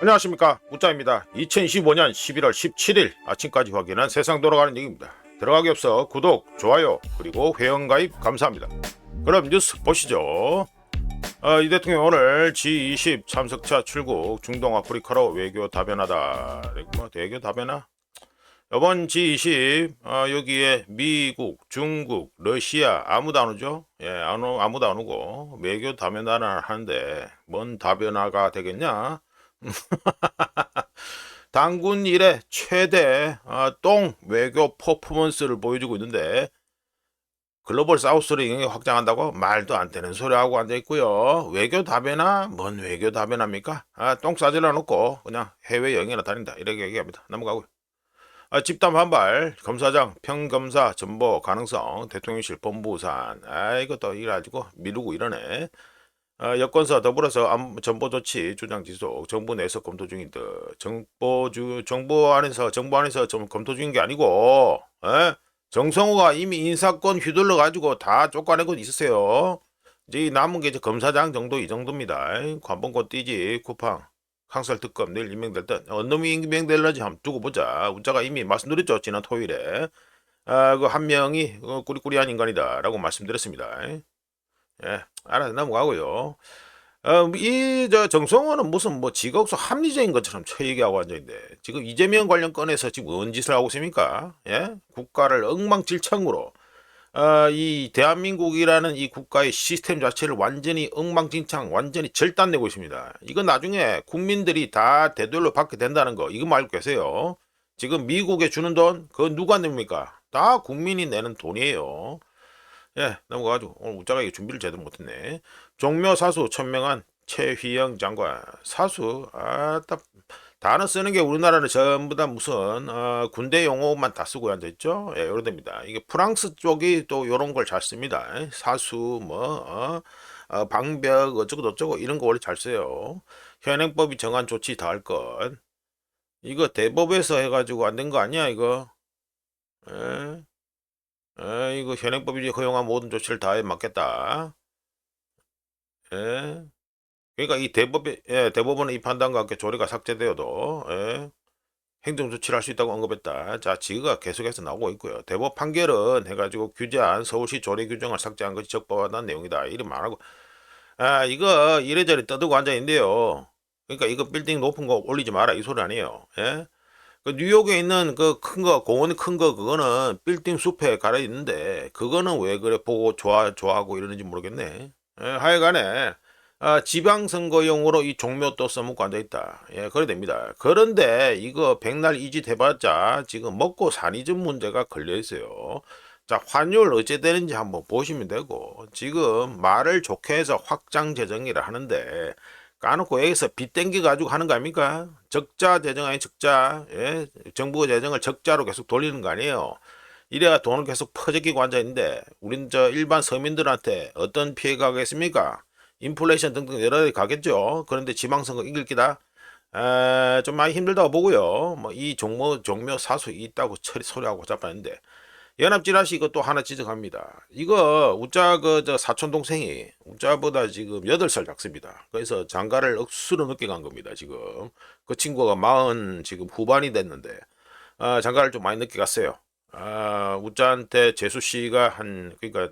안녕하십니까, 우짜입니다. 2025년 11월 17일 아침까지 확인한 세상 돌아가는 얘기입니다. 들어가기 앞서 구독, 좋아요, 그리고 회원가입 감사합니다. 그럼 뉴스 보시죠. 이 대통령 오늘 G20 참석차 출국, 중동 아프리카로 외교 다변하다. 뭐 외교 다변화? 이번 G20 여기에 미국, 중국, 러시아 아무도 안 오죠? 예, 아무도 안 오고 외교 다변화를 하는데 뭔 다변화가 되겠냐? 당군 이래 최대 똥 외교 퍼포먼스를 보여주고 있는데 글로벌 사우스를 영역 확장한다고 말도 안 되는 소리하고 앉아있고요. 외교 다변화? 뭔 외교 다변화입니까? 똥 싸질러 놓고 그냥 해외 여행이나 다닌다 이렇게 얘기합니다. 넘어가고요. 집단 반발, 검사장, 평검사, 전보 가능성, 대통령실 본부산. 이것도 이래가지고 미루고 이러네. 여권서 더불어서 정보 조치 주장 지속, 정부 내에서 검토 중인 듯. 정부 안에서 좀 검토 중인 게 아니고, 정성호가 이미 인사권 휘둘러 가지고 다 쫓아내고 있으세요. 이제 남은 게 이제 검사장 정도 이 정도입니다. 관본권 띄지, 쿠팡. 항설 특검 내일 임명될 듯. 놈이 임명될런지 한번 두고 보자. 우짜가 이미 말씀드렸죠, 지난 토요일에. 그 한 명이 꾸리꾸리한 인간이다라고 말씀드렸습니다. 예, 알아서 넘어가고요. 저 정성호는 무슨 뭐 지각수 합리적인 것처럼 얘기하고 앉아있는데 지금 이재명 관련 건에서 지금 뭔 짓을 하고 있습니까? 예, 국가를 엉망진창으로 이 대한민국이라는 이 국가의 시스템 자체를 완전히 엉망진창, 완전히 절단내고 있습니다. 이거 나중에 국민들이 다 대들로 받게 된다는 거 이거 알고 계세요? 지금 미국에 주는 돈 그거 누가 냅니까? 다 국민이 내는 돈이에요. 예, 넘어가가지고 오늘 우짜가 이게 준비를 제대로 못했네. 종묘 사수 천명한 최휘영 장관 사수 딱 단어 쓰는 게 우리나라는 전부 다 무슨 군대 용어만 다 쓰고 앉아있죠. 예, 요런 됩니다. 이게 프랑스 쪽이 또 요런 걸 잘 씁니다. 사수 뭐 방벽 어쩌고 저쩌고 이런 거 원래 잘 써요. 현행법이 정한 조치 다 할 것. 이거 대법에서 해가지고 안 된 거 아니야 이거? 예? 이거 현행법이 허용한 모든 조치를 다해 맞겠다. 예. 그러니까 이 대법원의 이 판단과 함께 조례가 삭제되어도 행정 조치를 할 수 있다고 언급했다. 자, 지가 계속해서 나오고 있고요. 대법 판결은 해가지고 규제한 서울시 조례 규정을 삭제한 것이 적법하다는 내용이다. 이리 말하고 이거 이래저래 떠들고 앉아 있는데요. 그러니까 이거 빌딩 높은 거 올리지 마라 이 소리 아니에요. 예? 그 뉴욕에 있는 그 큰 거, 공원 큰 거, 그거는 빌딩 숲에 가려 있는데, 그거는 왜 그래 보고 좋아하고 이러는지 모르겠네. 하여간에, 지방선거용으로 이 종묘 또 써먹고 앉아있다. 예, 그래 됩니다. 그런데 이거 백날 이짓 해봤자 지금 먹고 사니즘 문제가 걸려있어요. 자, 환율 어째 되는지 한번 보시면 되고, 지금 말을 좋게 해서 확장 재정이라 하는데, 까놓고 여기서 빚 땡겨 가지고 하는 거 아닙니까? 적자 재정 아니 적자. 예? 정부 재정을 적자로 계속 돌리는 거 아니에요. 이래가 돈을 계속 퍼적이고 앉아 있는데 우린 저 일반 서민들한테 어떤 피해가 가겠습니까? 인플레이션 등등 여러 가지 가겠죠. 그런데 지방선거 이길 기다. 좀 많이 힘들다고 보고요. 뭐 이 종묘 사수 있다고 소리하고 자빠는데 연합지라시 이것도 하나 지적합니다. 이거 우짜 저 사촌 동생이 우짜보다 지금 8살 작습니다. 그래서 장가를 억수로 늦게 간 겁니다. 지금 그 친구가 40 지금 후반이 됐는데 장가를 좀 많이 늦게 갔어요. 우짜한테 재수 씨가 그러니까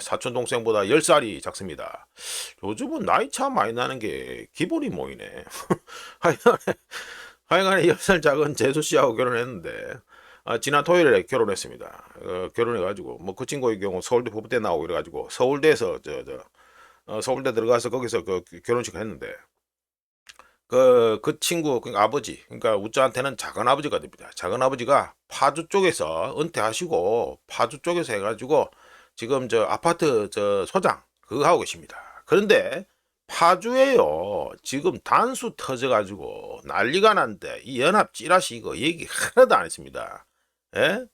사촌 동생보다 10살이 작습니다. 요즘은 나이 차 많이 나는 게 기본이 모이네. 하여간에 10살 작은 재수 씨하고 결혼했는데 지난 토요일에 결혼했습니다. 결혼해가지고 뭐 그 친구의 경우 서울대 법대 나오고 이래가지고 서울대에서 서울대 들어가서 거기서 그 결혼식 했는데 그 친구 그러니까 아버지 그러니까 우짜한테는 작은 아버지가 됩니다. 작은 아버지가 파주 쪽에서 은퇴하시고 파주 쪽에서 해가지고 지금 저 아파트 저 소장 그거 하고 계십니다. 그런데 파주에요 지금 단수 터져가지고 난리가 난데 이 연합 찌라시 이거 얘기 하나도 안 했습니다. 예?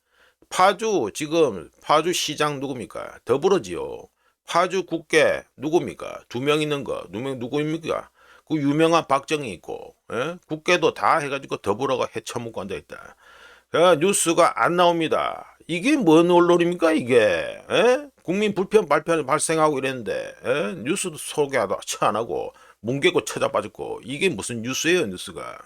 파주 지금 파주 시장 누굽니까? 더불어지요. 파주 국회 누굽니까? 2명 있는 거. 2명 누구입니까? 그 유명한 박정희 있고 국회도 다 해가지고 더불어가 헤쳐먹고 앉아있다. 뉴스가 안 나옵니다. 이게 뭔 언론입니까 이게? 국민 불편 발생하고 이랬는데 뉴스도 소개하다 안 하고 뭉개고 쳐져 빠졌고 이게 무슨 뉴스예요 뉴스가.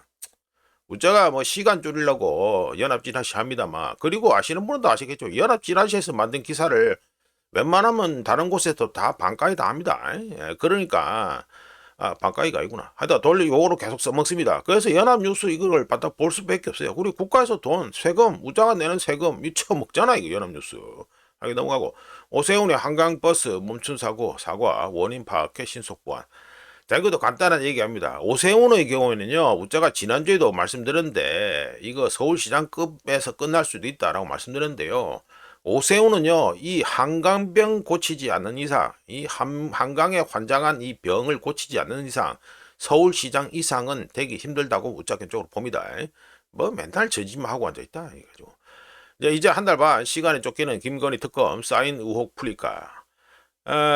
우짜가 뭐 시간 줄이려고 연합지라시 합니다만 그리고 아시는 분도 아시겠죠. 연합지라시에서 만든 기사를 웬만하면 다른 곳에서 다 반가이 다 합니다. 예, 그러니까 반가이가 아니구나. 하여튼 돌리 요거로 계속 써먹습니다. 그래서 연합뉴스 이걸 갖다 볼 수밖에 없어요. 우리 국가에서 돈 세금 우짜가 내는 세금 미쳐먹잖아 이거 연합뉴스. 하게 넘어가고 오세훈의 한강버스 멈춘 사과 원인 파악해 신속 보완. 자, 이것도 간단한 얘기합니다. 오세훈의 경우에는요, 우짜가 지난주에도 말씀드렸는데, 이거 서울시장급에서 끝날 수도 있다라고 말씀드렸는데요. 오세훈은요, 이 한강병 고치지 않는 이상, 이 한강에 환장한 이 병을 고치지 않는 이상, 서울시장 이상은 되기 힘들다고 우짜 쪽으로 봅니다. 뭐 맨날 저짓만 하고 앉아있다. 이거죠. 이제 한 달 반 시간에 쫓기는 김건희 특검 사인 의혹 풀릴까?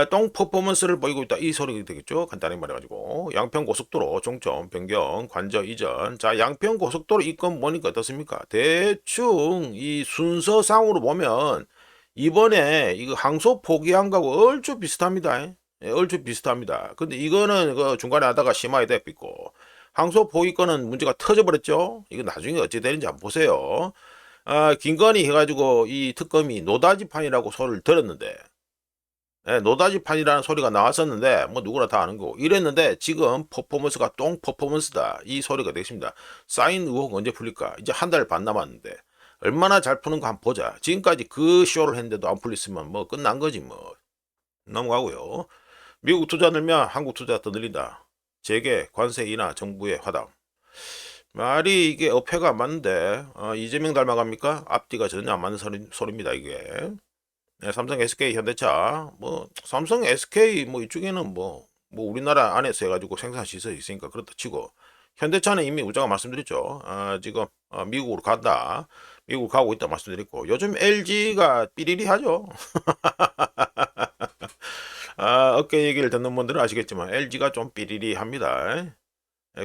똥 퍼포먼스를 보이고 있다 이 소리가 되겠죠. 간단히 말해가지고 양평고속도로 종점 변경 관저 이전. 자, 양평고속도로 이건 보니까 어떻습니까? 대충 이 순서상으로 보면 이번에 이거 항소 포기한 거하고 얼추 비슷합니다. 예, 얼추 비슷합니다. 근데 이거는 그 중간에 하다가 심하게 됐고 항소 포기 건은 문제가 터져버렸죠. 이거 나중에 어찌 되는지 한번 보세요. 김건희 해가지고 이 특검이 노다지판이라고 소리를 들었는데, 예, 노다지판이라는 소리가 나왔었는데 뭐 누구나 다 아는 거고 이랬는데 지금 퍼포먼스가 똥 퍼포먼스다 이 소리가 되겠습니다. 사인 의혹 언제 풀릴까? 이제 한 달 반 남았는데 얼마나 잘 푸는 거 한번 보자. 지금까지 그 쇼를 했는데도 안 풀렸으면 뭐 끝난 거지 뭐. 넘어가고요. 미국 투자 늘면 한국 투자 더 늘린다. 재계 관세 인하 정부의 화답. 말이 이게 어폐가 안 맞는데 이재명 닮아갑니까? 앞뒤가 전혀 안 맞는 소리입니다 이게. 네, 삼성, SK, 현대차, 뭐 삼성, SK 뭐 이쪽에는 뭐 우리나라 안에서 해가지고 생산 시설이 있으니까 그렇다 치고 현대차는 이미 우자가 말씀드렸죠. 지금 미국으로 간다. 미국 가고 있다 말씀드렸고 요즘 LG가 삐리리 하죠. 어깨 얘기를 듣는 분들은 아시겠지만 LG가 좀 삐리리 합니다.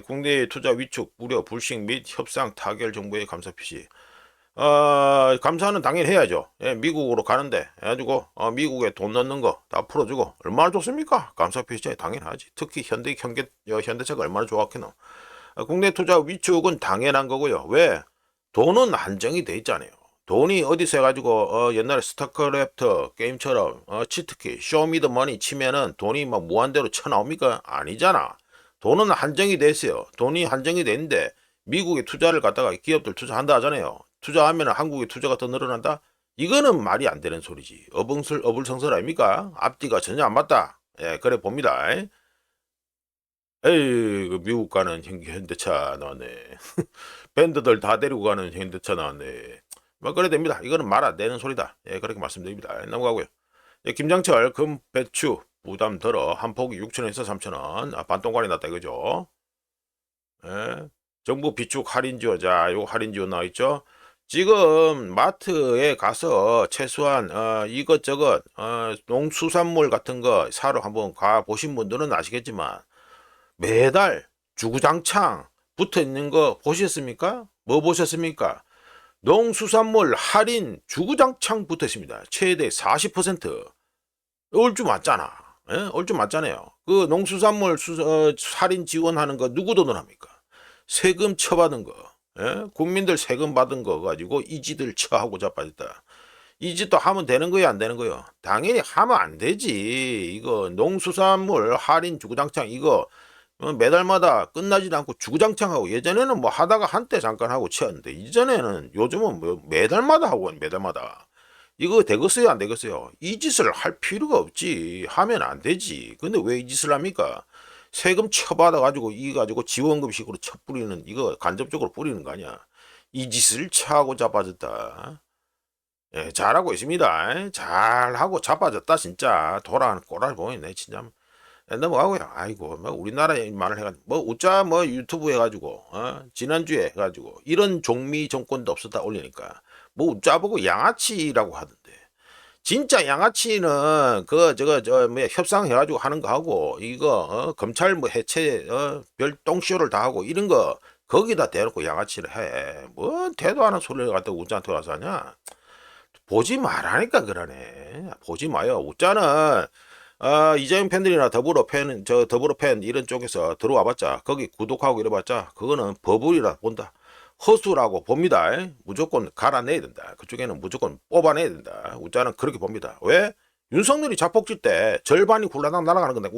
국내 투자 위축, 우려, 불식 및 협상 타결 정부의 감사 표시. 감사는 당연히 해야죠. 예, 미국으로 가는데 해가지고 미국에 돈 넣는 거 다 풀어주고 얼마나 좋습니까? 감사 표시에 당연하지. 특히 현대차가 얼마나 좋았겠노. 국내 투자 위축은 당연한 거고요. 왜? 돈은 한정이 돼 있잖아요. 돈이 어디서 해가지고 옛날에 스타크래프트 게임처럼 치트키 쇼미더머니 치면은 돈이 막 무한대로 쳐나옵니까? 아니잖아. 돈은 한정이 돼 있어요. 돈이 한정이 돼 있는데 미국에 투자를 갖다가 기업들 투자한다 하잖아요. 투자하면 한국의 투자가 더 늘어난다? 이거는 말이 안 되는 소리지. 어불성설 아닙니까? 앞뒤가 전혀 안 맞다. 예, 그래 봅니다. 에이, 그 미국 가는 현대차 나왔네. 밴드들 다 데리고 가는 현대차 나왔네. 뭐 그래 됩니다. 이거는 말 안 되는 소리다. 예, 그렇게 말씀드립니다. 넘어가고요. 예, 김장철 금 배추 부담 덜어 한 포기 6,000원에서 3,000원. 반동관이 났다 이거죠. 예. 정부 비축 할인 지원. 자, 요 할인 지원 나와 있죠. 지금 마트에 가서 최소한 이것저것 농수산물 같은 거 사러 한번 가 보신 분들은 아시겠지만 매달 주구장창 붙어 있는 거 보셨습니까? 뭐 보셨습니까? 농수산물 할인 주구장창 붙어 있습니다. 최대 40%. 얼추 맞잖아. 예? 얼추 맞잖아요. 그 농수산물 할인 지원하는 거 누구 돈을 합니까? 세금 처받은 거. 예? 국민들 세금 받은 거 가지고 이 지들 처하고 자빠졌다. 이 짓도 하면 되는 거야 안 되는 거요? 당연히 하면 안 되지. 이거 농수산물 할인 주구장창 이거 매달마다 끝나지도 않고 주구장창 하고 예전에는 뭐 하다가 한때 잠깐 하고 치웠는데 이전에는 요즘은 뭐 매달마다 하고 매달마다 이거 되겠어요 안 되겠어요? 이 짓을 할 필요가 없지. 하면 안 되지. 근데 왜 이 짓을 합니까? 세금 쳐받아 가지고 이 가지고 지원금식으로 쳐 뿌리는 이거 간접적으로 뿌리는 거 아니야. 이 짓을 처하고 자빠졌다. 예, 잘하고 있습니다. 잘하고 자빠졌다 진짜. 돌아가는 꼬라지 보이네 진짜. 예, 넘어가고요. 아이고 뭐 우리나라 말을 해가지고 뭐 우짜 뭐 유튜브 해가지고 지난주에 해가지고 이런 종미 정권도 없었다 올리니까 뭐 우짜 보고 양아치라고 하던데. 진짜 양아치는 그 저거 저 뭐 협상해가지고 하는 거 하고 이거 검찰 뭐 해체 별 똥쇼를 다 하고 이런 거 거기다 대놓고 양아치를 해. 뭐 대도 않은 소리를 갖다 우짜한테 와서 하냐? 보지 말라니까 그러네. 보지 마요. 우짜는 이재명 팬들이나 더불어 팬 이런 쪽에서 들어와봤자 거기 구독하고 이래봤자 그거는 버블이라 본다. 허수라고 봅니다. 무조건 갈아내야 된다. 그쪽에는 무조건 뽑아내야 된다. 우짜는 그렇게 봅니다. 왜? 윤석열이 자폭질 때 절반이 굴러당 날아가는 건데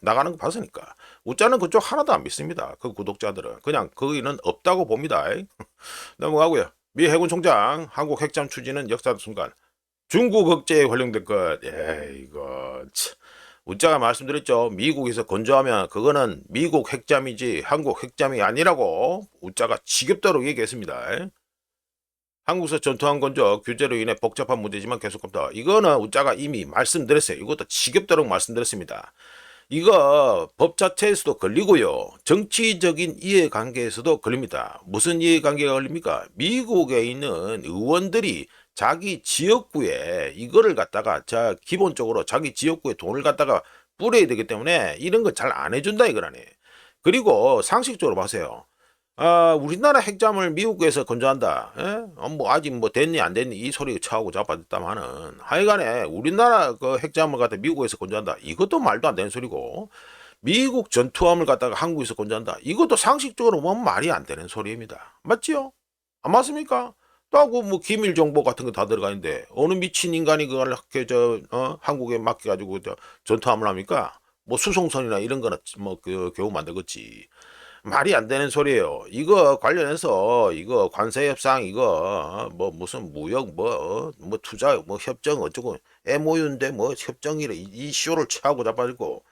나가는 거 봤으니까 우짜는 그쪽 하나도 안 믿습니다. 그 구독자들은 그냥 거기는 없다고 봅니다. 넘어가고요. 미 해군 총장 한국 핵잠 추진은 역사적 순간. 중국 억제에 활용된 것. 이거 참. 우짜가 말씀드렸죠. 미국에서 건조하면 그거는 미국 핵잠이지 한국 핵잠이 아니라고 우짜가 지겹도록 얘기했습니다. 한국에서 전투함 건조 규제로 인해 복잡한 문제지만 계속합니다. 이거는 우짜가 이미 말씀드렸어요. 이것도 지겹도록 말씀드렸습니다. 이거 법 자체에서도 걸리고요. 정치적인 이해관계에서도 걸립니다. 무슨 이해관계가 걸립니까? 미국에 있는 의원들이 자기 지역구에 이거를 갖다가 기본적으로 자기 지역구에 돈을 갖다가 뿌려야 되기 때문에 이런 거 잘 안 해준다 이거라네. 그리고 상식적으로 보세요. 우리나라 핵잠을 미국에서 건조한다. 뭐 아직 뭐 됐니 안 됐니 이 소리 차고 자빠졌다마는 하여간에 우리나라 그 핵잠을 갖다 미국에서 건조한다. 이것도 말도 안 되는 소리고 미국 전투함을 갖다가 한국에서 건조한다. 이것도 상식적으로 보면 말이 안 되는 소리입니다. 맞지요? 안 맞습니까? 또하고 뭐 기밀 정보 같은 거 다 들어가 있는데 어느 미친 인간이 그걸 한국에 맡겨가지고 전투함을 합니까? 뭐 수송선이나 이런 거나 뭐 겨우 만들겠지. 말이 안 되는 소리예요. 이거 관련해서 이거 관세 협상 이거 뭐 무슨 무역 뭐 투자 뭐 협정 어쩌고 MOU인데 뭐 협정이래 이 쇼를 취하고 자빠지고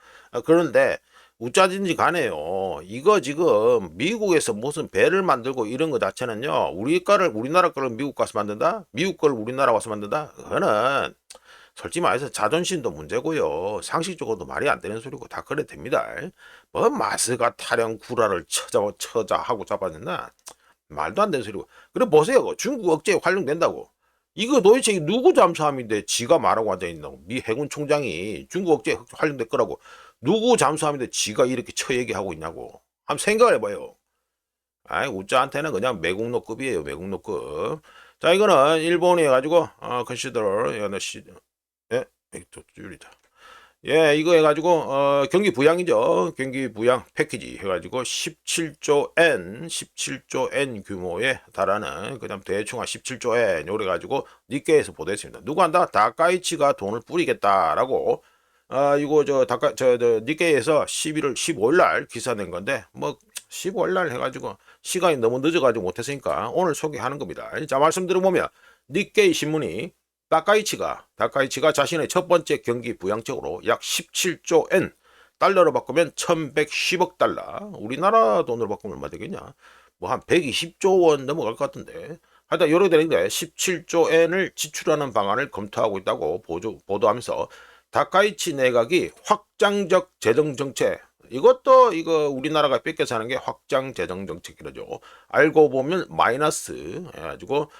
그런데 우짜든지 간에요. 이거 지금 미국에서 무슨 배를 만들고 이런 거 자체는요. 우리나라 거를 미국 가서 만든다? 미국 걸 우리나라 와서 만든다? 그거는 솔직히 말해서 자존심도 문제고요. 상식적으로도 말이 안 되는 소리고 다 그래 됩니다. 뭐 마스가 타령 구라를 처자 하고 잡아냈나? 말도 안 되는 소리고. 그래 보세요. 중국 억제에 활용된다고. 이거 도대체 누구 잠수함인데 지가 말하고 앉아있노? 미 해군 총장이 중국 억제에 활용될 거라고. 누구 잠수함인데 지가 이렇게 처얘기하고 있냐고. 한번 생각을 해봐요. 우짜한테는 그냥 매국노급이에요. 매국노급. 자 이거는 일본이 해가지고 consider 예, 또 줄이자. 예, 이거 해가지고 경기 부양이죠. 경기 부양 패키지 해가지고 17조 N 규모에 달하는 그다음 대충 한 17조 N 요래 가지고 니케이에서 보도했습니다. 누구 한다? 다카이치가 돈을 뿌리겠다라고 이거 저 니케이에서 11월 15일 날 기사 낸 건데 뭐 15일 날 해가지고 시간이 너무 늦어가지고 못했으니까 오늘 소개하는 겁니다. 자 말씀 들어보면 니케이 신문이 다카이치가 자신의 첫 번째 경기 부양책으로 약 17조 N 달러로 바꾸면 1110억 달러 우리나라 돈으로 바꾸면 얼마 되겠냐 뭐 한 120조 원 넘어갈 것 같은데 하여튼 요렇게 되는데 17조 N을 지출하는 방안을 검토하고 있다고 보도하면서 다카이치 내각이 확장적 재정정책 이것도 이거 우리나라가 뺏겨서 하는 게 확장 재정정책이라죠. 알고 보면 마이너스 해가지고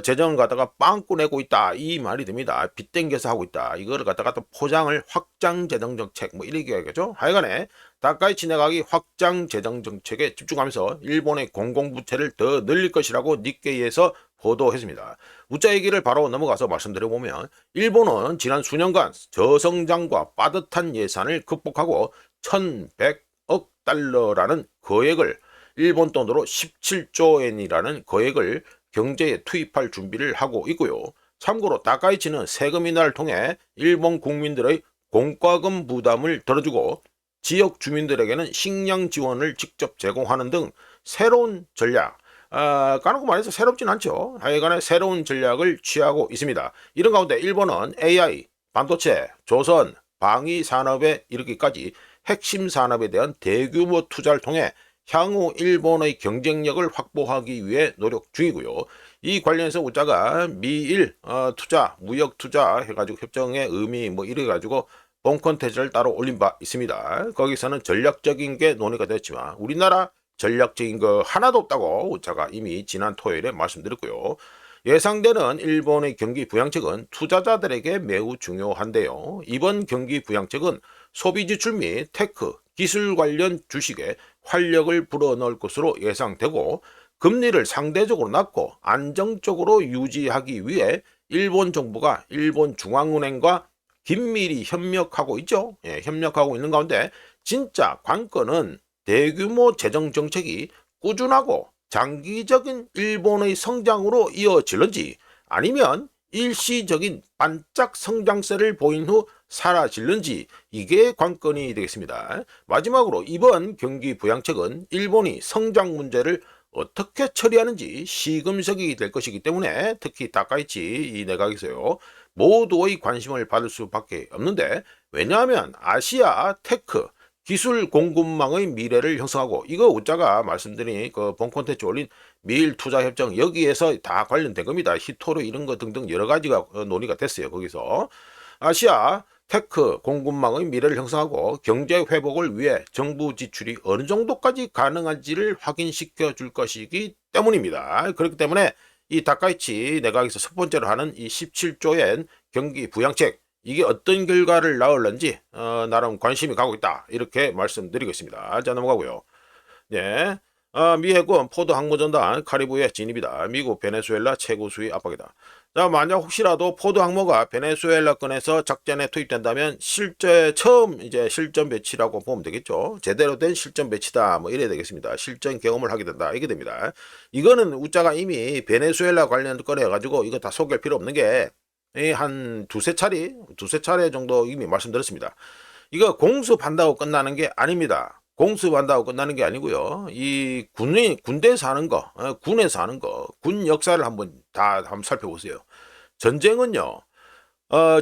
재정을 갖다가 빵꾸 내고 있다 이 말이 됩니다. 빚 땡겨서 하고 있다 이거를 갖다가 또 포장을 확장 재정 정책 뭐 이렇게 하겠죠. 하여간에 다카이치 내각이 확장 재정 정책에 집중하면서 일본의 공공부채를 더 늘릴 것이라고 니케이에서 보도했습니다. 우짜 얘기를 바로 넘어가서 말씀드려보면 일본은 지난 수년간 저성장과 빠듯한 예산을 극복하고 1100억 달러라는 거액을 일본 돈으로 17조 엔이라는 거액을 경제에 투입할 준비를 하고 있고요. 참고로 다카이치는 세금 인하를 통해 일본 국민들의 공과금 부담을 덜어주고 지역 주민들에게는 식량 지원을 직접 제공하는 등 새로운 전략 까놓고 말해서 새롭진 않죠. 하여간에 새로운 전략을 취하고 있습니다. 이런 가운데 일본은 AI, 반도체, 조선, 방위 산업에 이르기까지 핵심 산업에 대한 대규모 투자를 통해 향후 일본의 경쟁력을 확보하기 위해 노력 중이고요. 이 관련해서 우짜가 미일 투자, 무역 투자 해가지고 협정의 의미 뭐 이래가지고 본 콘텐츠를 따로 올린 바 있습니다. 거기서는 전략적인 게 논의가 됐지만 우리나라 전략적인 거 하나도 없다고 우짜가 이미 지난 토요일에 말씀드렸고요. 예상되는 일본의 경기 부양책은 투자자들에게 매우 중요한데요. 이번 경기 부양책은 소비 지출 및 테크, 기술 관련 주식에 활력을 불어넣을 것으로 예상되고 금리를 상대적으로 낮고 안정적으로 유지하기 위해 일본 정부가 일본 중앙은행과 긴밀히 협력하고 있죠. 예, 협력하고 있는 가운데 진짜 관건은 대규모 재정 정책이 꾸준하고 장기적인 일본의 성장으로 이어질는지 아니면 일시적인 반짝 성장세를 보인 후 사라질는지 이게 관건이 되겠습니다. 마지막으로 이번 경기 부양책은 일본이 성장 문제를 어떻게 처리하는지 시금석이 될 것이기 때문에 특히 다카이치 이 내각에서요 모두의 관심을 받을 수밖에 없는데 왜냐하면 아시아 테크 기술 공급망의 미래를 형성하고 이거 우짜가 말씀드린 그 본 콘텐츠 올린 미일 투자 협정 여기에서 다 관련된 겁니다. 히토르 이런 거 등등 여러 가지가 논의가 됐어요. 거기서 아시아 테크 공급망의 미래를 형성하고 경제 회복을 위해 정부 지출이 어느 정도까지 가능한지를 확인시켜 줄 것이기 때문입니다. 그렇기 때문에 이 다카이치 내각에서 첫 번째로 하는 이 17조엔 경기 부양책 이게 어떤 결과를 낳을런지 나름 관심이 가고 있다 이렇게 말씀드리겠습니다. 자 넘어가고요. 네. 미 해군 포드 항모전단 카리브해 진입이다. 미국 베네수엘라 최고 수위 압박이다. 자, 만약 혹시라도 포드 항모가 베네수엘라권에서 작전에 투입된다면 처음 이제 실전 배치라고 보면 되겠죠. 제대로 된 실전 배치다. 뭐 이래야 되겠습니다. 실전 경험을 하게 된다. 이게 됩니다. 이거는 우짜가 이미 베네수엘라 관련 건해 가지고 이거 다 소개할 필요 없는 게 한 두세 차례 정도 이미 말씀드렸습니다. 이거 공습한다고 끝나는 게 아닙니다. 공습한다고 끝나는 게 아니고요. 이 군대에서 하는 거, 군에서 하는 거, 군 역사를 한번 살펴보세요. 전쟁은요,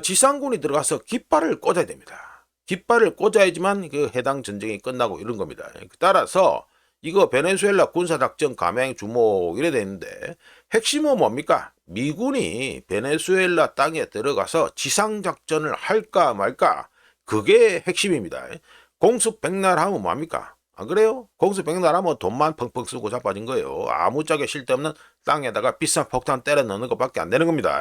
지상군이 들어가서 깃발을 꽂아야 됩니다. 깃발을 꽂아야지만 그 해당 전쟁이 끝나고 이런 겁니다. 따라서 이거 베네수엘라 군사작전 감행 주목 이래 되는데 핵심은 뭡니까? 미군이 베네수엘라 땅에 들어가서 지상작전을 할까 말까 그게 핵심입니다. 공습 백날 하면 뭐합니까? 안 그래요? 공습 백날 하면 돈만 펑펑 쓰고 자빠진 거예요. 아무짝에 쓸데없는 땅에다가 비싼 폭탄 때려 넣는 것밖에 안 되는 겁니다.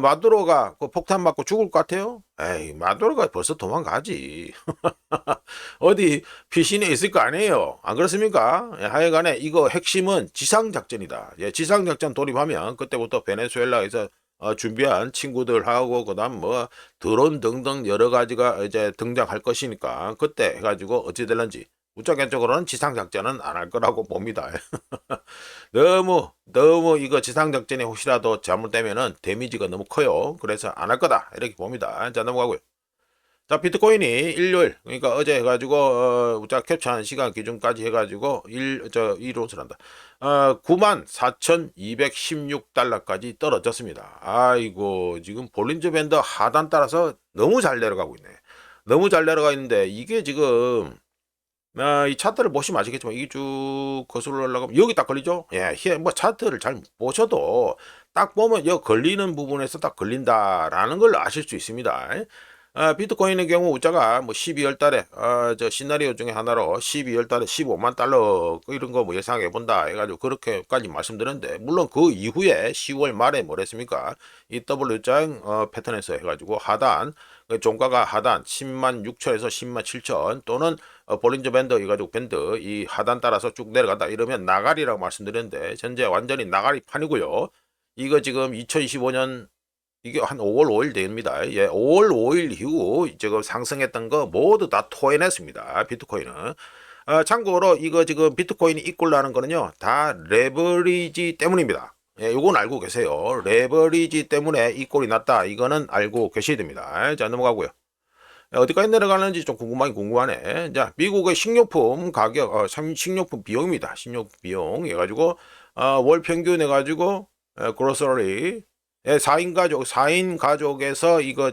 마두로가 그 폭탄 맞고 죽을 것 같아요? 에이, 마두로가 벌써 도망가지. 어디 피신에 있을 거 아니에요. 안 그렇습니까? 하여간에 이거 핵심은 지상작전이다. 지상작전 돌입하면 그때부터 베네수엘라에서 준비한 친구들하고 그다음 뭐 드론 등등 여러 가지가 이제 등장할 것이니까 그때 해가지고 어찌 될런지 우짜겐적으로는 지상작전은 안 할 거라고 봅니다. 너무 이거 지상작전이 혹시라도 잘못되면은 데미지가 너무 커요. 그래서 안 할 거다 이렇게 봅니다. 자 넘어가고요. 자 비트코인이 일요일 그러니까 어제 해가지고 우짜 캡처한 시간 기준까지 해가지고 1온스를 한다. 94,216달러까지 떨어졌습니다. 아이고 지금 볼린저 밴드 하단 따라서 너무 잘 내려가고 있네. 너무 잘 내려가 있는데 이게 지금 이 차트를 보시면 아시겠지만 이게 쭉 거슬러 올라가면 여기 딱 걸리죠. 예, 뭐 차트를 잘 보셔도 딱 보면 여 걸리는 부분에서 딱 걸린다라는 걸 아실 수 있습니다. 비트코인의 경우 우짜가 뭐 12월 달에 저 시나리오 중에 하나로 12월 달에 15만 달러 이런 거 뭐 예상해 본다 해가지고 그렇게까지 말씀드렸는데 물론 그 이후에 10월 말에 뭐랬습니까? 이 W장 패턴에서 해가지고 하단 종가가 하단 10만 6천에서 10만 7천 또는 볼린저 밴드 해가지고 밴드 이 하단 따라서 쭉 내려간다 이러면 나가리라고 말씀드렸는데 현재 완전히 나가리 판이고요. 이거 지금 2025년 이게 한 5월 5일 됩니다. 예, 5월 5일 이후 지금 상승했던 거 모두 다 토해냈습니다. 비트코인은. 참고로 이거 지금 비트코인이 이꼴나는 거는요. 다 레버리지 때문입니다. 예, 요건 알고 계세요. 레버리지 때문에 이꼴이 났다. 이거는 알고 계셔야 됩니다. 자, 넘어가고요. 어디까지 내려가는지 좀 궁금하네. 자, 미국의 식료품 가격, 식료품 비용입니다. 식료품 비용 해가지고 월 평균 해가지고 그로서리 4인 가족에서 이거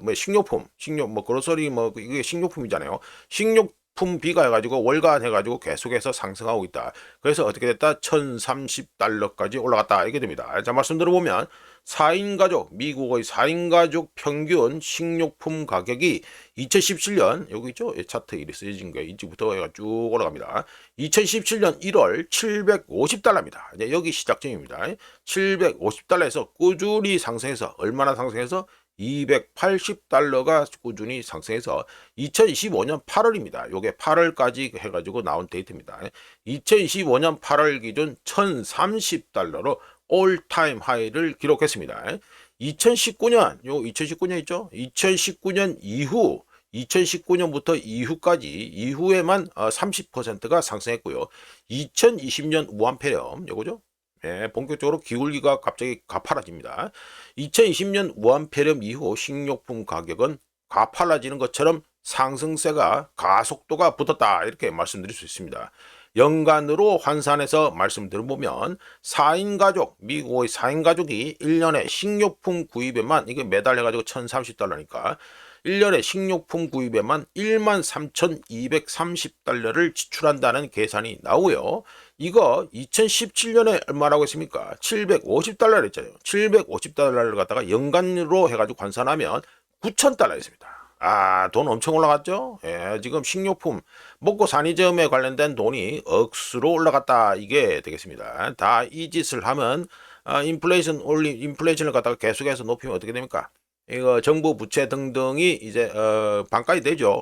뭐 식료품 뭐 그로서리 뭐 이게 식료품이잖아요. 식료품비가 해가지고 월간 해가지고 계속해서 상승하고 있다. 그래서 어떻게 됐다? 1030달러까지 올라갔다. 이게 됩니다. 자, 말씀 들어보면 4인 가족, 미국의 4인 가족 평균 식료품 가격이 2017년 여기 있죠? 차트 이리 쓰여진 거 이제부터 쭉 올라갑니다. 2017년 1월 750달러입니다. 이제 여기 시작점입니다. 750달러에서 꾸준히 상승해서 얼마나 상승해서 280달러가 꾸준히 상승해서 2025년 8월입니다. 요게 8월까지 해가지고 나온 데이터입니다. 2025년 8월 기준 1030달러로 올타임 하이를 기록했습니다. 2019년, 2019년 있죠? 2019년 이후, 2019년부터 이후에만 30%가 상승했고요. 2020년 우한폐렴, 요거죠? 예, 본격적으로 기울기가 갑자기 가팔라집니다. 2020년 우한폐렴 이후 식료품 가격은 가팔라지는 것처럼 상승세가 가속도가 붙었다. 이렇게 말씀드릴 수 있습니다. 연간으로 환산해서 말씀드려보면 4인 가족, 미국의 4인 가족이 1년에 식료품 구입에만, 이게 매달 해가지고 $1,030니까 1년에 식료품 구입에만 13,230달러를 지출한다는 계산이 나오고요. 이거 2017년에 얼마라고 했습니까? $750를 했잖아요. $750를 갖다가 연간으로 해가지고 환산하면 $9,000였습니다. 아, 돈 엄청 올라갔죠? 예, 지금 식료품, 먹고 사니 점에 관련된 돈이 억수로 올라갔다. 이게 되겠습니다. 다 이 짓을 하면, 인플레이션을 갖다가 계속해서 높이면 어떻게 됩니까? 이거 정부 부채 등등이 이제, 반값이 되죠.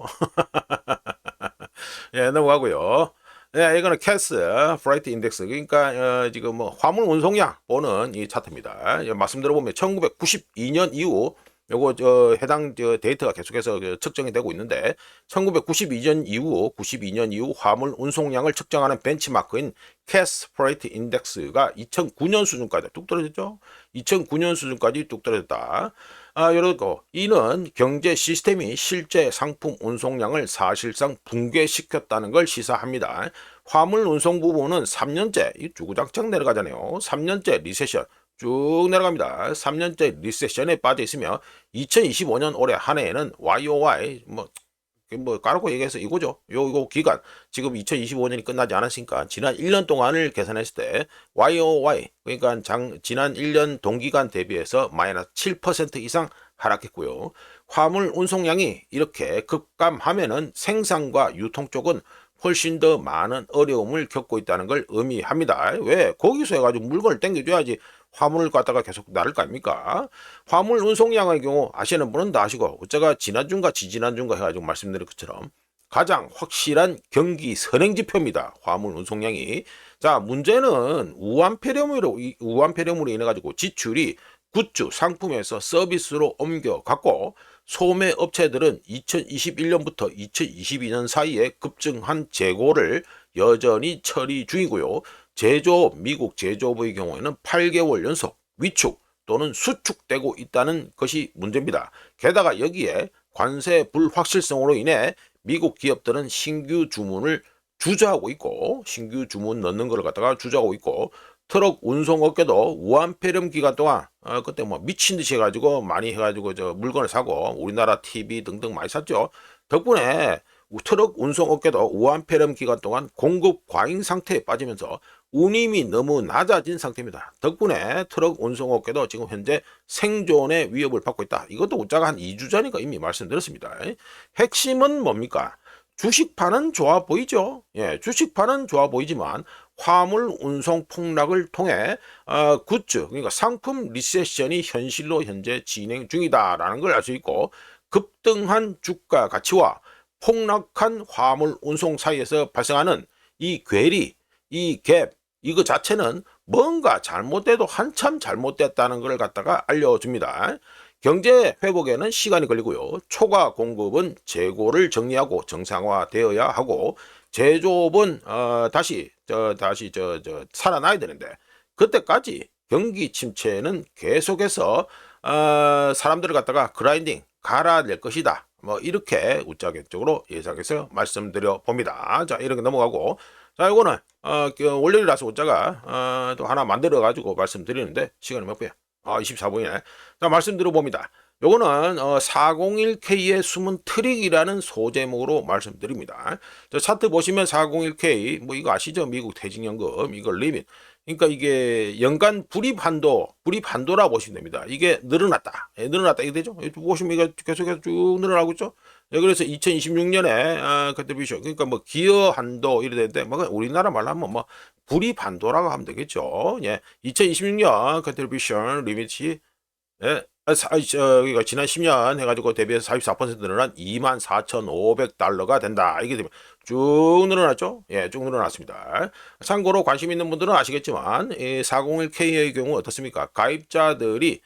예, 넘어가고요. 예, 이거는 캐스, 프라이트 인덱스. 그러니까, 지금 뭐, 화물 운송량 보는 이 차트입니다. 예, 말씀 들어보면 1992년 이후 요거 해당 데이터가 계속해서 측정이 되고 있는데 1992년 이후 화물 운송량을 측정하는 벤치마크인 캐스 프레이트 인덱스가 2009년 수준까지 뚝 떨어졌죠. 2009년 수준까지 뚝 떨어졌다. 이렇고 이는 경제 시스템이 실제 상품 운송량을 사실상 붕괴시켰다는 걸 시사합니다. 화물 운송 부분은 3년째 주구장창 내려가잖아요. 3년째 리세션 쭉 내려갑니다. 3년째 리세션에 빠져 있으며 2025년 올해 한 해에는 YOY 뭐 까놓고 얘기해서 이거죠. 요 기간 지금 2025년이 끝나지 않았으니까 지난 1년 동안을 계산했을 때 YOY 그러니까 지난 1년 동기간 대비해서 마이너스 7% 이상 하락했고요. 화물 운송량이 이렇게 급감하면은 생산과 유통 쪽은 훨씬 더 많은 어려움을 겪고 있다는 걸 의미합니다. 왜? 거기서 해가지고 물건을 땡겨줘야지 화물을 갖다가 계속 나를 거 아닙니까? 화물 운송량의 경우 아시는 분은 다 아시고 제가 지난주인가 지지난주인가 해가지고 말씀드린 것처럼 가장 확실한 경기 선행지표입니다. 화물 운송량이. 자, 문제는 우한폐렴으로 인해 가지고 지출이 굿즈 상품에서 서비스로 옮겨갔고 소매 업체들은 2021년부터 2022년 사이에 급증한 재고를 여전히 처리 중이고요. 미국 제조업의 경우에는 8개월 연속 위축 또는 수축되고 있다는 것이 문제입니다. 게다가 여기에 관세 불확실성으로 인해 미국 기업들은 신규 주문을 주저하고 있고 신규 주문 넣는 걸 갖다가 주저하고 있고 트럭 운송업계도 우한폐렴 기간 동안 그때 뭐 미친 듯이 해가지고 많이 해가지고 물건을 사고 우리나라 TV 등등 많이 샀죠. 덕분에 트럭 운송업계도 우한폐렴 기간 동안 공급 과잉 상태에 빠지면서 운임이 너무 낮아진 상태입니다. 덕분에 트럭 운송업계도 지금 현재 생존의 위협을 받고 있다. 이것도 우짜가 한 2주 전이니까 이미 말씀드렸습니다. 핵심은 뭡니까? 주식판은 좋아 보이죠. 예, 주식판은 좋아 보이지만 화물 운송 폭락을 통해 굿즈 그러니까 상품 리세션이 현실로 현재 진행 중이다라는 걸 알 수 있고 급등한 주가 가치와 폭락한 화물 운송 사이에서 발생하는 이 괴리, 이 갭, 이거 자체는 뭔가 잘못돼도 한참 잘못됐다는 걸 갖다가 알려줍니다. 경제 회복에는 시간이 걸리고요. 초과 공급은 재고를 정리하고 정상화되어야 하고 제조업은 다시 살아나야 되는데 그때까지 경기 침체는 계속해서 사람들을 갖다가 그라인딩 갈아낼 것이다. 뭐 이렇게 우짜객적으로 예상해서 말씀드려 봅니다. 자, 이렇게 넘어가고 자, 이거는 월요일이라서 우짜가 또 하나 만들어 가지고 말씀드리는데 시간이 몇 분이야? 24분이네. 자, 말씀드려 봅니다. 요거는 401K의 숨은 트릭이라는 소제목으로 말씀드립니다. 저 차트 보시면 401K 뭐 이거 아시죠? 미국 퇴직연금 이거 리밋. 그러니까 이게 연간 불입한도라 보시면 됩니다. 이게 늘어났다. 늘어났다 이게 되죠? 보시면 이거 계속해서 쭉 늘어나고 있죠? 그래서 2026년에 컨트리뷰션 그러니까 뭐 기여 한도 이래 되는데 뭐 우리나라 말로 하면 뭐 불입 한도라고 하면 되겠죠. 예. 2026년 컨트리뷰션 리밋이 예. 그러니까 지난 10년 해가지고 대비해서 44% 늘어난 24,500달러가 된다. 이게 되면 쭉 늘어났죠? 예, 쭉 늘어났습니다. 참고로 관심 있는 분들은 아시겠지만, 이 401K의 경우 어떻습니까? 가입자들이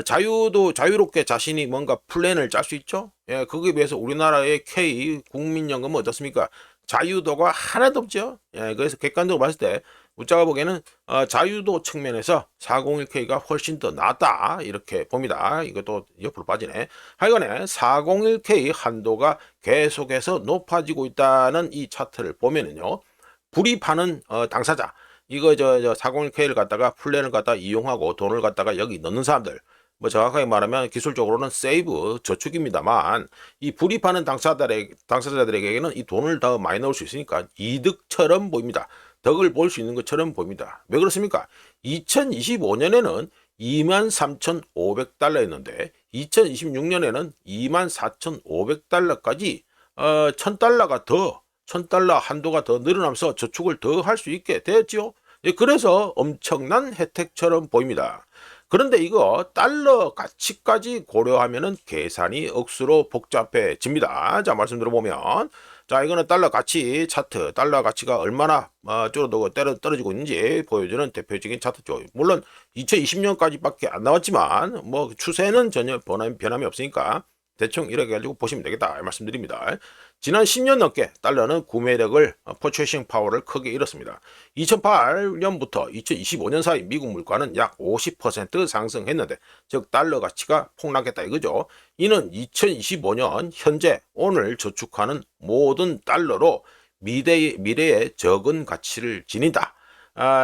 자유롭게 자신이 뭔가 플랜을 짤 수 있죠. 예, 거기에 비해서 우리나라의 K 국민연금은 어떻습니까? 자유도가 하나도 없죠. 예, 그래서 객관적으로 봤을 때 우짜가 보기에는 자유도 측면에서 401K가 훨씬 더 낫다 이렇게 봅니다. 이것도 옆으로 빠지네. 하여간에 401K 한도가 계속해서 높아지고 있다는 이 차트를 보면은요. 불입하는 당사자, 이거 401K를 갖다가 플랜을 갖다 이용하고 돈을 갖다가 여기 넣는 사람들, 뭐 정확하게 말하면 기술적으로는 세이브 저축입니다만, 이 불입하는 당사자들에게는 이 돈을 더 많이 넣을 수 있으니까 이득처럼 보입니다. 덕을 볼 수 있는 것처럼 보입니다. 왜 그렇습니까? 2025년에는 23,500달러였는데 2026년에는 24,500달러까지 1,000달러가 더 1,000달러 한도가 더 늘어나면서 저축을 더 할 수 있게 되었지요. 예, 그래서 엄청난 혜택처럼 보입니다. 그런데 이거 달러 가치까지 고려하면은 계산이 억수로 복잡해집니다. 자, 말씀 들어보면, 자, 이거는 달러 가치 차트, 달러 가치가 얼마나 줄어들고 떨어지고 있는지 보여주는 대표적인 차트죠. 물론 2020년까지밖에 안 나왔지만 뭐 추세는 전혀 변함이 없으니까 대충 이렇게 가지고 보시면 되겠다 말씀드립니다. 지난 10년 넘게 달러는 구매력을, 퍼체이싱 파워를 크게 잃었습니다. 2008년부터 2025년 사이 미국 물가는 약 50% 상승했는데, 즉 달러 가치가 폭락했다 이거죠. 이는 2025년 현재 오늘 저축하는 모든 달러로 미래의 적은 가치를 지닌다.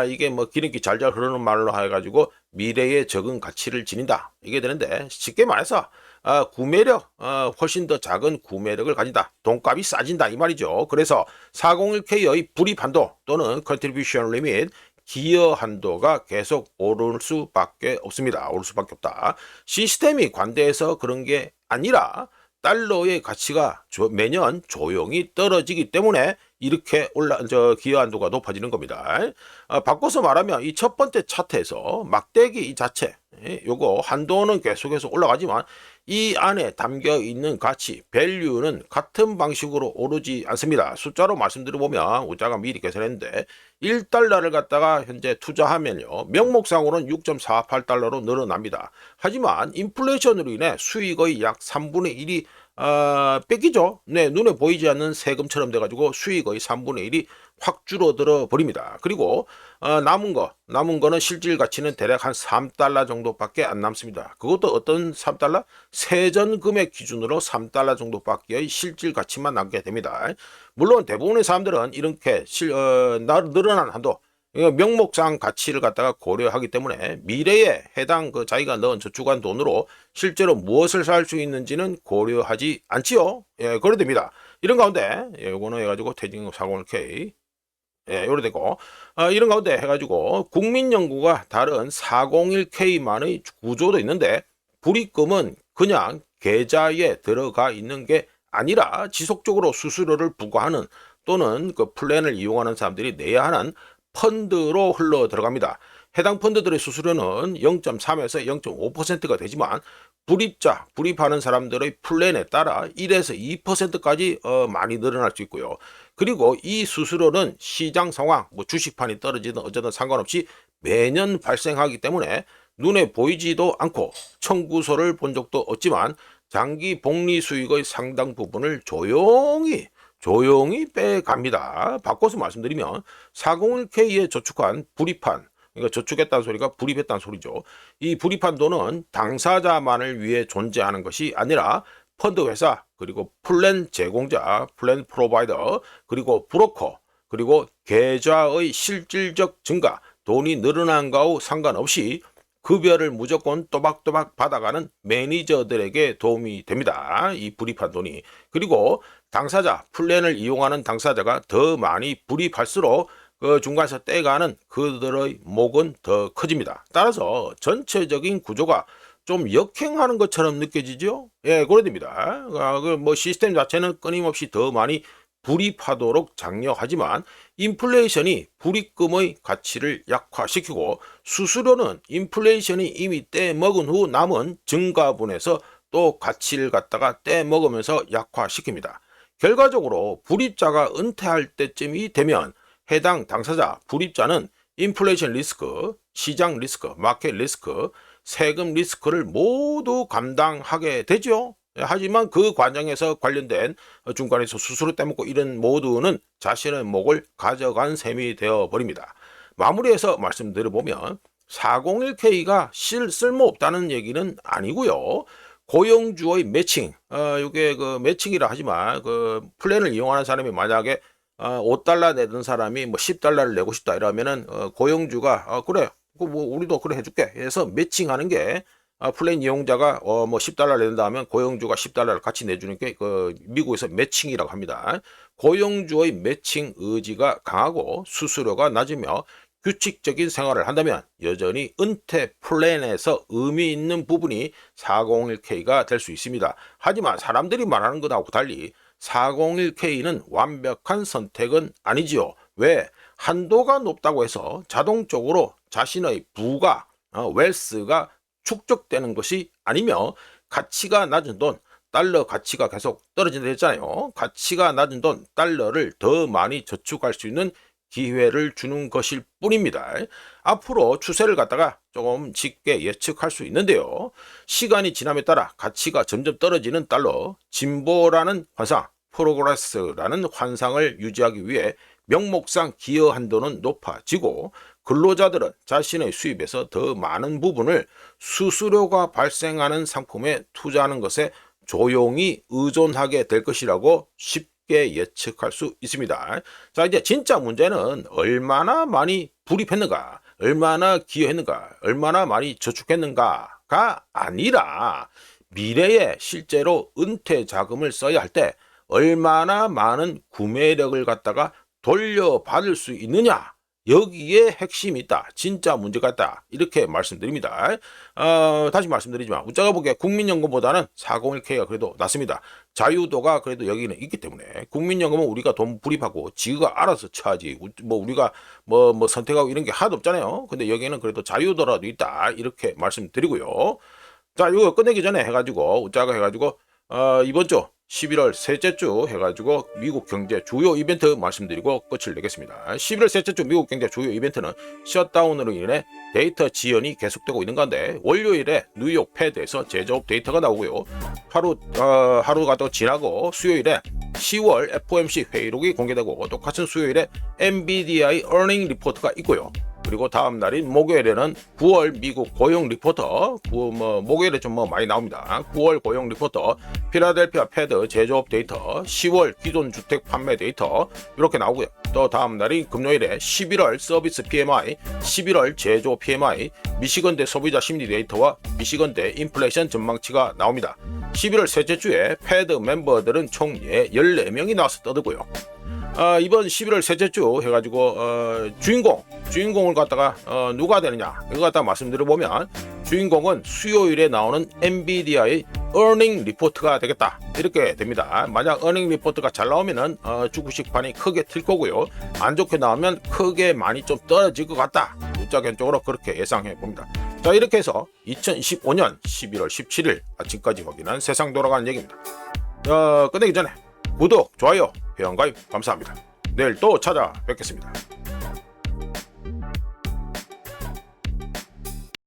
이게 뭐 기름기 잘잘 흐르는 말로 해가지고 미래의 적은 가치를 지닌다 이게 되는데, 쉽게 말해서 구매력, 훨씬 더 작은 구매력을 가진다. 돈값이 싸진다 이 말이죠. 그래서 401K의 불입 한도 또는 contribution limit, 기여 한도가 계속 오를 수밖에 없습니다. 오를 수밖에 없다. 시스템이 관대해서 그런 게 아니라 달러의 가치가 매년 조용히 떨어지기 때문에 이렇게 기여 한도가 높아지는 겁니다. 바꿔서 말하면 이 첫 번째 차트에서 막대기 이 자체, 요거 한도는 계속해서 올라가지만 이 안에 담겨 있는 가치, 밸류는 같은 방식으로 오르지 않습니다. 숫자로 말씀드려보면, 우자가 미리 계산했는데 1달러를 갖다가 현재 투자하면요, 명목상으로는 6.48달러로 늘어납니다. 하지만 인플레이션으로 인해 수익의 약 3분의 1이 뺏기죠. 네, 눈에 보이지 않는 세금처럼 돼가지고 수익의 3분의 1이 확 줄어들어 버립니다. 그리고 남은 거는 실질 가치는 대략 한 3달러 정도밖에 안 남습니다. 그것도 어떤 3달러? 세전 금액 기준으로 3달러 정도밖에 실질 가치만 남게 됩니다. 물론 대부분의 사람들은 이렇게 늘어난 한도, 명목상 가치를 갖다가 고려하기 때문에 미래에 해당 자기가 넣은 저축한 돈으로 실제로 무엇을 살 수 있는지는 고려하지 않지요. 예, 그래 됩니다. 이런 가운데 요거는 해가지고 퇴직금 401K, 예, 요래 되고, 이런 가운데 해가지고 국민연구가 다른 401K만의 구조도 있는데, 불입금은 그냥 계좌에 들어가 있는 게 아니라 지속적으로 수수료를 부과하는 또는 그 플랜을 이용하는 사람들이 내야 하는 펀드로 흘러 들어갑니다. 해당 펀드들의 수수료는 0.3에서 0.5%가 되지만 불입하는 사람들의 플랜에 따라 1에서 2%까지 많이 늘어날 수 있고요. 그리고 이 수수료는 시장 상황, 뭐 주식판이 떨어지든 어쩌든 상관없이 매년 발생하기 때문에 눈에 보이지도 않고 청구서를 본 적도 없지만 장기 복리 수익의 상당 부분을 조용히 빼갑니다. 바꿔서 말씀드리면 401K에 저축한 불입한, 그러니까 저축했다는 소리가 불입했다는 소리죠. 이 불입한 돈은 당사자만을 위해 존재하는 것이 아니라 펀드 회사, 그리고 플랜 제공자, 플랜 프로바이더, 그리고 브로커, 그리고 계좌의 실질적 증가, 돈이 늘어난 거하고 상관없이 급여를 무조건 또박또박 받아가는 매니저들에게 도움이 됩니다. 이 불입한 돈이. 그리고 당사자, 플랜을 이용하는 당사자가 더 많이 불입할수록 그 중간에서 떼가는 그들의 목은 더 커집니다. 따라서 전체적인 구조가 좀 역행하는 것처럼 느껴지죠? 예, 그래 됩니다. 뭐 시스템 자체는 끊임없이 더 많이 불입하도록 장려하지만 인플레이션이 불입금의 가치를 약화시키고 수수료는 인플레이션이 이미 떼먹은 후 남은 증가분에서 또 가치를 갖다가 떼먹으면서 약화시킵니다. 결과적으로 불입자가 은퇴할 때쯤이 되면 해당 당사자, 불입자는 인플레이션 리스크, 시장 리스크, 마켓 리스크, 세금 리스크를 모두 감당하게 되죠. 하지만 그 과정에서 관련된 중간에서 수수료 떼먹고 이런 모두는 자신의 목을 가져간 셈이 되어버립니다. 마무리해서 말씀드려보면 401k가 쓸모없다는 얘기는 아니고요. 고용주의 매칭, 이게 그 매칭이라 하지만 그 플랜을 이용하는 사람이 만약에 5달러 내던 사람이 뭐 10달러를 내고 싶다 이러면은 고용주가 그래, 뭐 우리도 그래 해줄게 해서 매칭하는 게 플랜 이용자가 뭐 10달러 낸다 하면 고용주가 10달러를 같이 내주는 게 그 미국에서 매칭이라고 합니다. 고용주의 매칭 의지가 강하고 수수료가 낮으며 규칙적인 생활을 한다면 여전히 은퇴 플랜에서 의미 있는 부분이 401k가 될 수 있습니다. 하지만 사람들이 말하는 것하고 달리 401k는 완벽한 선택은 아니지요. 왜? 한도가 높다고 해서 자동적으로 자신의 부가, 웰스가 축적되는 것이 아니며 가치가 낮은 돈, 달러 가치가 계속 떨어진다 했잖아요. 가치가 낮은 돈, 달러를 더 많이 저축할 수 있는 기회를 주는 것일 뿐입니다. 앞으로 추세를 갖다가 조금 쉽게 예측할 수 있는데요. 시간이 지남에 따라 가치가 점점 떨어지는 달러, 진보라는 환상, 프로그레스라는 환상을 유지하기 위해 명목상 기여 한도는 높아지고 근로자들은 자신의 수입에서 더 많은 부분을 수수료가 발생하는 상품에 투자하는 것에 조용히 의존하게 될 것이라고 쉽게 예측할 수 있습니다. 자, 이제 진짜 문제는 얼마나 많이 불입했는가, 얼마나 기여했는가, 얼마나 많이 저축했는가가 아니라 미래에 실제로 은퇴 자금을 써야 할 때 얼마나 많은 구매력을 갖다가 돌려받을 수 있느냐, 여기에 핵심이 있다. 진짜 문제가 있다. 이렇게 말씀드립니다. 다시 말씀드리지만 웃자가 보기에 국민연금보다는 401k가 그래도 낫습니다. 자유도가 그래도 여기는 있기 때문에 국민연금은 우리가 돈 불입하고 지가 알아서 차지. 뭐 우리가 뭐 선택하고 이런 게 하나도 없잖아요. 근데 여기는 그래도 자유도라도 있다. 이렇게 말씀드리고요. 자, 이거 끝내기 전에 해가지고 웃자가 해가지고 이번 주 11월 셋째 주 해가지고 미국 경제 주요 이벤트 말씀드리고 끝을 내겠습니다. 11월 셋째 주 미국 경제 주요 이벤트는 셧다운으로 인해 데이터 지연이 계속되고 있는 건데 월요일에 뉴욕 패드에서 제조업 데이터가 나오고요. 하루가 더 지나고 수요일에 10월 FOMC 회의록이 공개되고 똑같은 수요일에 NVIDIA earning 리포트가 있고요. 그리고 다음 날인 목요일에는 9월 미국 고용 리포터, 목요일에 좀 많이 나옵니다. 9월 고용 리포터, 필라델피아 패드 제조업 데이터, 10월 기존 주택 판매 데이터 이렇게 나오고요. 또 다음 날인 금요일에 11월 서비스 PMI, 11월 제조 PMI, 미시건대 소비자 심리 데이터와 미시건대 인플레이션 전망치가 나옵니다. 11월 셋째 주에 패드 멤버들은 총 14명이 나와서 떠들고요. 이번 11월 셋째 주 해가지고 주인공을 갖다가 누가 되느냐 이거 갖다 말씀드려보면 주인공은 수요일에 나오는 엔비디아의 earning 리포트가 되겠다 이렇게 됩니다. 만약 earning 리포트가 잘 나오면은 주식판이 크게 틀 거고요. 안 좋게 나오면 크게 많이 좀 떨어질 것 같다. 우짜견적으로 그렇게 예상해 봅니다. 자, 이렇게 해서 2025년 11월 17일 아침까지 확인한 세상 돌아가는 얘기입니다. 끝내기 전에 구독, 좋아요, 회원가입 감사합니다. 내일 또 찾아뵙겠습니다.